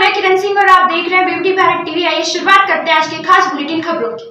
मैं किरण सिंह और आप देख रहे हैं ब्यूटी भारत टीवी। आइए शुरुआत करते हैं आज के खास बुलेटिन खबरों की।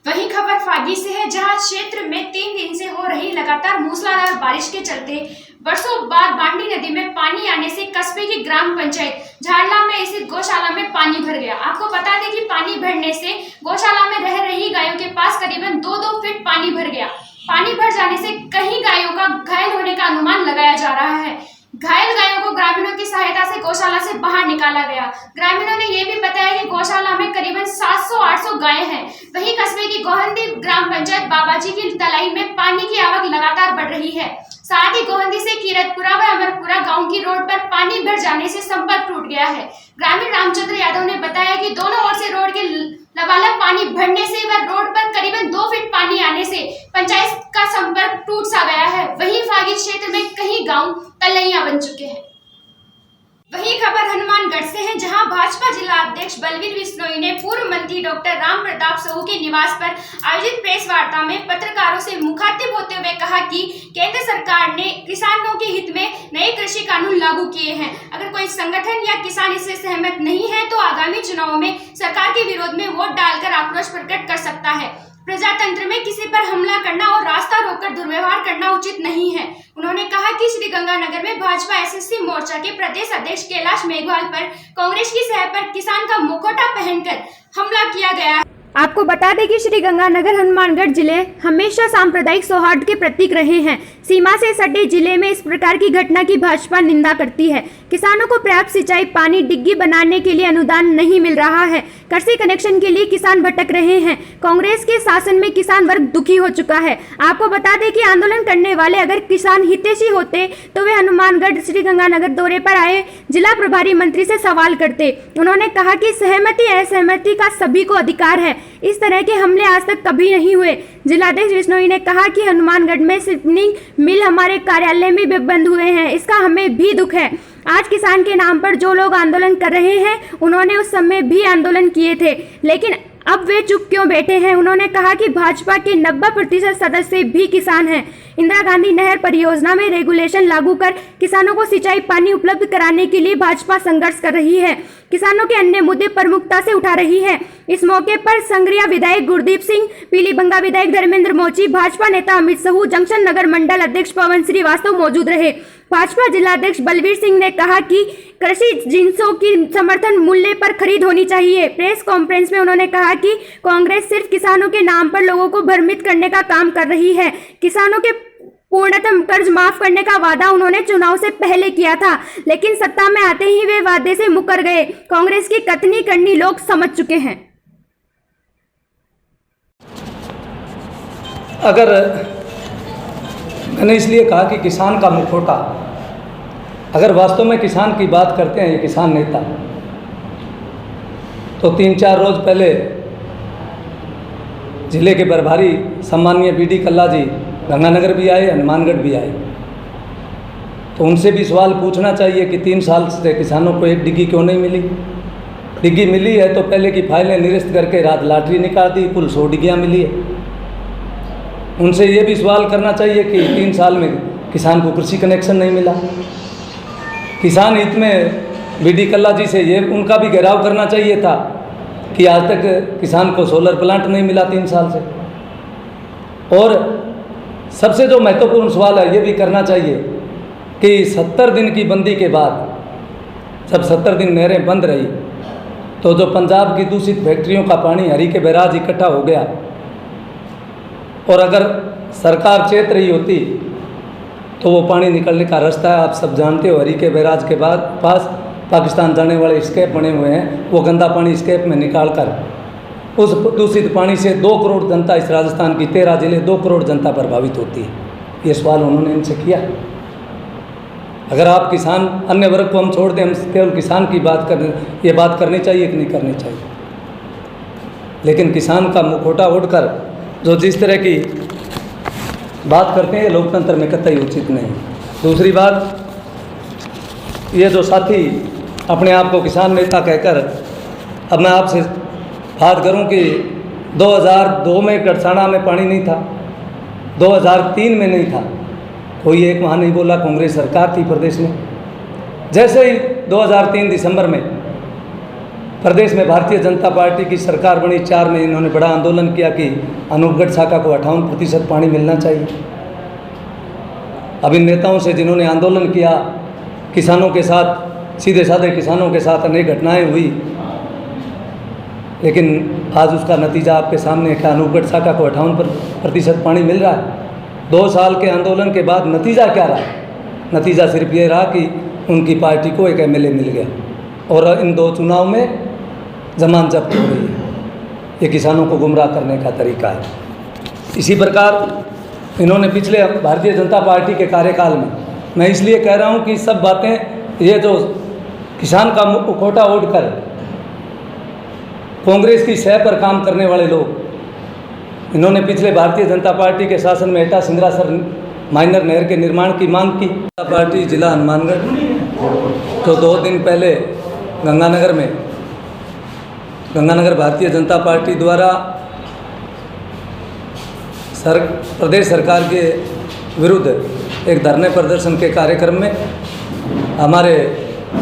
वही खबर फागी से है, जहां क्षेत्र में 3 दिन से हो रही लगातार मूसलाधार बारिश के चलते वर्षों बाद बांडी नदी में पानी आने से कस्बे की ग्राम पंचायत झाड़ला में स्थित गौशाला में पानी भर गया। आपको बता दें कि पानी भरने से गौशाला में रह रही गायों के पास करीबन 2-2 फीट पानी भर गया। पानी भर जाने से कई गायों का घायल होने का अनुमान लगाया जा रहा है। घायल गायों को ग्रामीणों की सहायता से गौशाला से बाहर निकाला गया। ग्रामीणों ने यह भी बताया कि गौशाला में करीबन 700-800 गायें हैं। वहीं कस्बे की गोहंदी ग्राम पंचायत बाबाजी की तलाई में पानी की आवक लगातार बढ़ रही है। साथ ही गोहंदी से कीरतपुरा व अमरपुरा गांव की रोड पर पानी भर जाने से संपर्क टूट गया है। ग्रामीण रामचंद्र यादव ने बताया कि दोनों ओर से रोड के लबालब पानी भरने से व रोड पर करीबन 2 फीट पानी आने से पंचायत का संपर्क टूट सा गया है। वहीं फागी क्षेत्र में कई गांव तलैया बन चुके हैं। वही खबर हनुमानगढ़ से है, जहां भाजपा जिला अध्यक्ष बलवीर बिश्नोई ने पूर्व मंत्री डॉक्टर राम प्रताप सहू के निवास पर आयोजित प्रेस वार्ता में पत्रकारों से मुखातिब होते हुए कहा कि केंद्र सरकार ने किसानों के हित में नए कृषि कानून लागू किए हैं। अगर कोई संगठन या किसान इससे सहमत नहीं है तो आगामी चुनावों में सरकार के विरोध में वोट डालकर आक्रोश प्रकट कर सकता है। प्रजातंत्र में किसी पर हमला करना और रास्ता रोककर दुर्व्यवहार करना उचित नहीं है। उन्होंने कहा कि श्रीगंगानगर में भाजपा एसएससी मोर्चा के प्रदेश अध्यक्ष कैलाश मेघवाल पर कांग्रेस की सहायता पर किसान का मुखौटा पहनकर हमला किया गया है। आपको बता दें कि श्रीगंगानगर हनुमानगढ़ जिले हमेशा सांप्रदायिक सौहार्द के प्रतीक रहे हैं। सीमा से सटे जिले में इस प्रकार की घटना की भाजपा निंदा करती है। किसानों को पर्याप्त सिंचाई पानी डिग्गी बनाने के लिए अनुदान नहीं मिल रहा है। कृषि कनेक्शन के लिए किसान भटक रहे हैं। कांग्रेस के शासन में किसान वर्ग दुखी हो चुका है। आपको बता दें कि आंदोलन करने वाले अगर किसान हितैषी होते तो वे हनुमानगढ़ श्रीगंगानगर दौरे पर आए जिला प्रभारी मंत्री से सवाल करते। उन्होंने कहा कि सहमति असहमति का सभी को अधिकार है। इस तरह के हमले आज तक कभी नहीं हुए। जिलाध्यक्ष बिश्नोई ने कहा कि हनुमानगढ़ में स्पिनिंग मिल हमारे कार्यालय में भी बंद हुए हैं, इसका हमें भी दुख है। आज किसान के नाम पर जो लोग आंदोलन कर रहे हैं उन्होंने उस समय भी आंदोलन किए थे, लेकिन अब वे चुप क्यों बैठे हैं। उन्होंने कहा कि भाजपा के 90% सदस्य भी किसान हैं। इंदिरा गांधी नहर परियोजना में रेगुलेशन लागू कर किसानों को सिंचाई पानी उपलब्ध कराने के लिए भाजपा संघर्ष कर रही है। किसानों के अन्य मुद्दे प्रमुखता से उठा रही है। इस मौके पर संग्रिया विधायक गुरदीप सिंह, पीलीबंगा विधायक धर्मेंद्र मोची, भाजपा नेता अमित सहू, जंक्शन नगर मंडल अध्यक्ष पवन श्रीवास्तव मौजूद रहे। भाजपा जिलाध्यक्ष बलवीर सिंह ने कहा कि कृषि जिन्सों की समर्थन मूल्य पर खरीद होनी चाहिए। प्रेस कॉन्फ्रेंस में उन्होंने कहा कि कांग्रेस सिर्फ किसानों के नाम पर लोगों को भ्रमित करने का काम कर रही है। किसानों के पूर्णतः कर्ज माफ करने का वादा उन्होंने चुनाव से पहले किया था, लेकिन सत्ता में आते ही वे वादे से मुकर गए। कांग्रेस की कथनी करनी लोग समझ चुके हैं। अगर मैंने इसलिए कहा कि किसान का मुखौटा, अगर वास्तव में किसान की बात करते हैं ये किसान नेता, तो 3-4 रोज पहले जिले के प्रभारी सम्माननीय बीडी कल्ला जी गंगानगर भी आए, हनुमानगढ़ भी आए, तो उनसे भी सवाल पूछना चाहिए कि 3 साल से किसानों को एक डिग्गी क्यों नहीं मिली। डिग्गी मिली है तो पहले की फाइलें निरस्त करके रात लॉटरी निकाल दी, कुल 100 डिग्गियाँ मिली है। उनसे ये भी सवाल करना चाहिए कि 3 साल में किसान को कृषि कनेक्शन नहीं मिला। किसान हित में बीडी कल्ला जी से ये उनका भी घेराव करना चाहिए था कि आज तक किसान को सोलर प्लांट नहीं मिला 3 साल से। और सबसे जो महत्वपूर्ण सवाल है ये भी करना चाहिए कि 70 दिन की बंदी के बाद जब 70 दिन नहरें बंद रही तो जो पंजाब की दूषित फैक्ट्रियों का पानी हरी के बैराज इकट्ठा हो गया, और अगर सरकार चेत रही होती तो वो पानी निकलने का रास्ता है, आप सब जानते हो, हरी के बैराज के बाद पास पाकिस्तान जाने वाले स्केप बने हुए हैं, वो गंदा पानी स्केप में निकाल कर उस दूषित पानी से 2 करोड़ जनता, इस राजस्थान की 13 जिले 2 करोड़ जनता प्रभावित होती है। ये सवाल उन्होंने इनसे किया। अगर आप किसान, अन्य वर्ग को हम छोड़ दें, हम केवल किसान की बात करें, ये बात करनी चाहिए कि नहीं करनी चाहिए। लेकिन किसान का मुखौटा ओढ़कर जो जिस तरह की बात करते हैं लोकतंत्र में कतई उचित नहीं। दूसरी बात, ये जो साथी अपने आप को किसान नेता कहकर, अब मैं आपसे बात करूं कि 2002 में गड़साना में पानी नहीं था, 2003 में नहीं था, कोई एक वहाँ नहीं बोला। कांग्रेस सरकार थी प्रदेश में। जैसे ही 2003 दिसंबर में प्रदेश में भारतीय जनता पार्टी की सरकार बनी, 4 में इन्होंने बड़ा आंदोलन किया कि अनूपगढ़ शाखा को 58% पानी मिलना चाहिए। अब इन नेताओं से जिन्होंने आंदोलन किया, किसानों के साथ, सीधे साधे किसानों के साथ अनेक घटनाएं हुई, लेकिन आज उसका नतीजा आपके सामने है कि अनूपगढ़ शाखा को 58% पानी मिल रहा है। 2 साल के आंदोलन के बाद नतीजा क्या रहा? नतीजा सिर्फ ये रहा कि उनकी पार्टी को एक एमएलए मिल गया और इन 2 चुनाव में जमानत जब्त हो रही है। ये किसानों को गुमराह करने का तरीका है। इसी प्रकार इन्होंने पिछले भारतीय जनता पार्टी के कार्यकाल में, मैं इसलिए कह रहा हूँ कि सब बातें, ये जो किसान का मुखौटा ओढ़कर कांग्रेस की सह पर काम करने वाले लोग, इन्होंने पिछले भारतीय जनता पार्टी के शासन में एटा सिंगरासर माइनर नहर के निर्माण की मांग की। जनता पार्टी जिला हनुमानगढ़ तो 2 दिन पहले गंगानगर भारतीय जनता पार्टी द्वारा प्रदेश सरकार के विरुद्ध एक धरने प्रदर्शन के कार्यक्रम में हमारे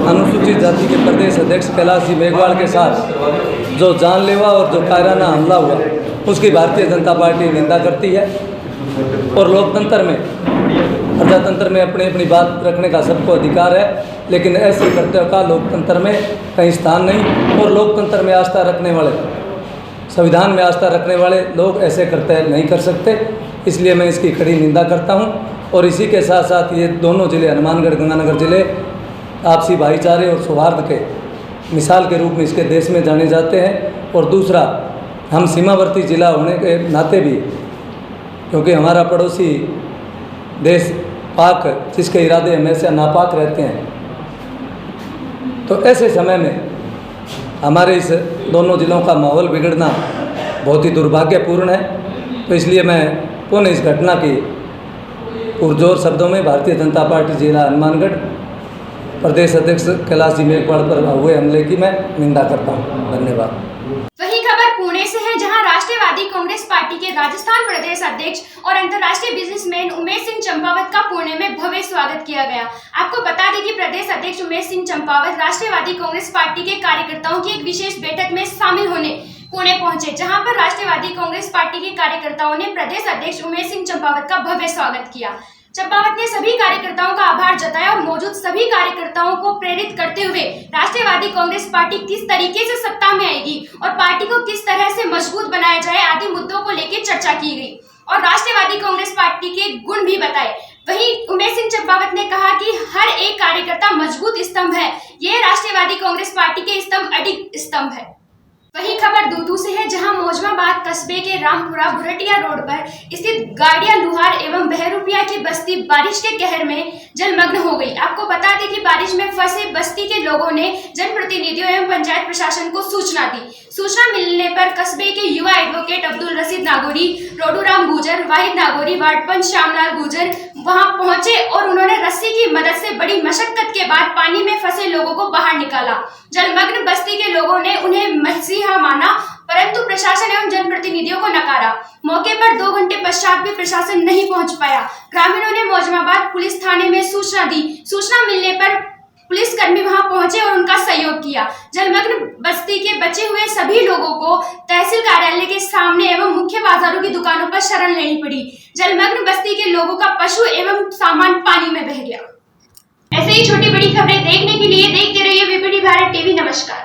अनुसूचित जाति के प्रदेश अध्यक्ष कैलाश जी मेघवाल के साथ जो जानलेवा और जो कायराना हमला हुआ, उसकी भारतीय जनता पार्टी निंदा करती है। और लोकतंत्र में, प्रजातंत्र में अपनी अपनी बात रखने का सबको अधिकार है, लेकिन ऐसे कर्तव्य का लोकतंत्र में कहीं स्थान नहीं। और लोकतंत्र में आस्था रखने वाले, संविधान में आस्था रखने वाले लोग ऐसे कर्तव्य नहीं कर सकते। इसलिए मैं इसकी कड़ी निंदा करता हूँ। और इसी के साथ साथ ये दोनों जिले, हनुमानगढ़ गंगानगर जिले, आपसी भाईचारे और सौहार्द के मिसाल के रूप में इसके देश में जाने जाते हैं। और दूसरा, हम सीमावर्ती जिला होने के नाते भी, क्योंकि हमारा पड़ोसी देश पाक, जिसके इरादे हमेशा नापाक रहते हैं, तो ऐसे समय में हमारे इस दोनों जिलों का माहौल बिगड़ना बहुत ही दुर्भाग्यपूर्ण है। तो इसलिए मैं पुनः इस घटना की पुरजोर शब्दों में भारतीय जनता पार्टी जिला हनुमानगढ़ प्रदेश अध्यक्ष कैलाश जी मेघवाल पर हुए हमले की मैं निंदा करता हूँ। धन्यवाद। वही खबर पुणे से है, जहां राष्ट्रवादी कांग्रेस पार्टी के राजस्थान प्रदेश अध्यक्ष और अंतर्राष्ट्रीय बिजनेसमैन उमेश सिंह चंपावत का पुणे में भव्य स्वागत किया गया। आपको बता दें कि प्रदेश अध्यक्ष उमेश सिंह चंपावत राष्ट्रवादी कांग्रेस पार्टी के कार्यकर्ताओं की एक विशेष बैठक में शामिल होने पुणे पहुंचे, जहां पर राष्ट्रवादी कांग्रेस पार्टी के कार्यकर्ताओं ने प्रदेश अध्यक्ष उमेश सिंह चंपावत का भव्य स्वागत किया। चंपावत ने सभी कार्यकर्ताओं का आभार जताया और मौजूद सभी कार्यकर्ताओं को प्रेरित करते हुए राष्ट्रवादी कांग्रेस पार्टी किस तरीके से सत्ता में आएगी और पार्टी को किस तरह से मजबूत बनाया जाए आदि मुद्दों को लेकर चर्चा की गई और राष्ट्रवादी कांग्रेस पार्टी के गुण भी बताए। वहीं उमेश सिंह चंपावत ने कहा कि हर एक कार्यकर्ता मजबूत स्तंभ है, ये राष्ट्रवादी कांग्रेस पार्टी के स्तंभ अडिग स्तंभ है। वही खबर दूदू से है, जहां मौजमाबाद कस्बे के रामपुरा भुरटिया रोड पर स्थित गाड़िया लुहार एवं बहरूपिया की बस्ती बारिश के कहर में जलमग्न हो गई। आपको बता दें कि बारिश में फंसे बस्ती के लोगों ने जनप्रतिनिधियों एवं पंचायत प्रशासन को सूचना दी। सूचना मिलने पर कस्बे के युवा एडवोकेट अब्दुल रशीद नागौरी, रोडूराम गुजर, वाहिद नागौरी, वार्ड पंच श्यामलाल गुजर वहां पहुंचे और उन्होंने रस्सी की मदद से बड़ी मशक्कत के बाद पानी में फंसे लोगों को बाहर निकाला। जलमग्न बस्ती के लोगों ने उन्हें मसीहा माना, परंतु प्रशासन एवं जनप्रतिनिधियों को नकारा। मौके पर 2 घंटे पश्चात भी प्रशासन नहीं पहुंच पाया। ग्रामीणों ने मौजमाबाद पुलिस थाने में सूचना दी। सूचना मिलने पर पुलिसकर्मी वहां पहुंचे और उनका सहयोग किया। जलमग्न बस्ती के बचे हुए सभी लोगों को तहसील कार्यालय के सामने एवं मुख्य बाजारों की दुकानों पर शरण लेनी पड़ी। जलमग्न बस्ती के लोगों का पशु एवं सामान पानी में बह गया। ऐसे ही छोटी बड़ी खबरें देखने के लिए देखते रहिए VPD भारत टीवी। नमस्कार।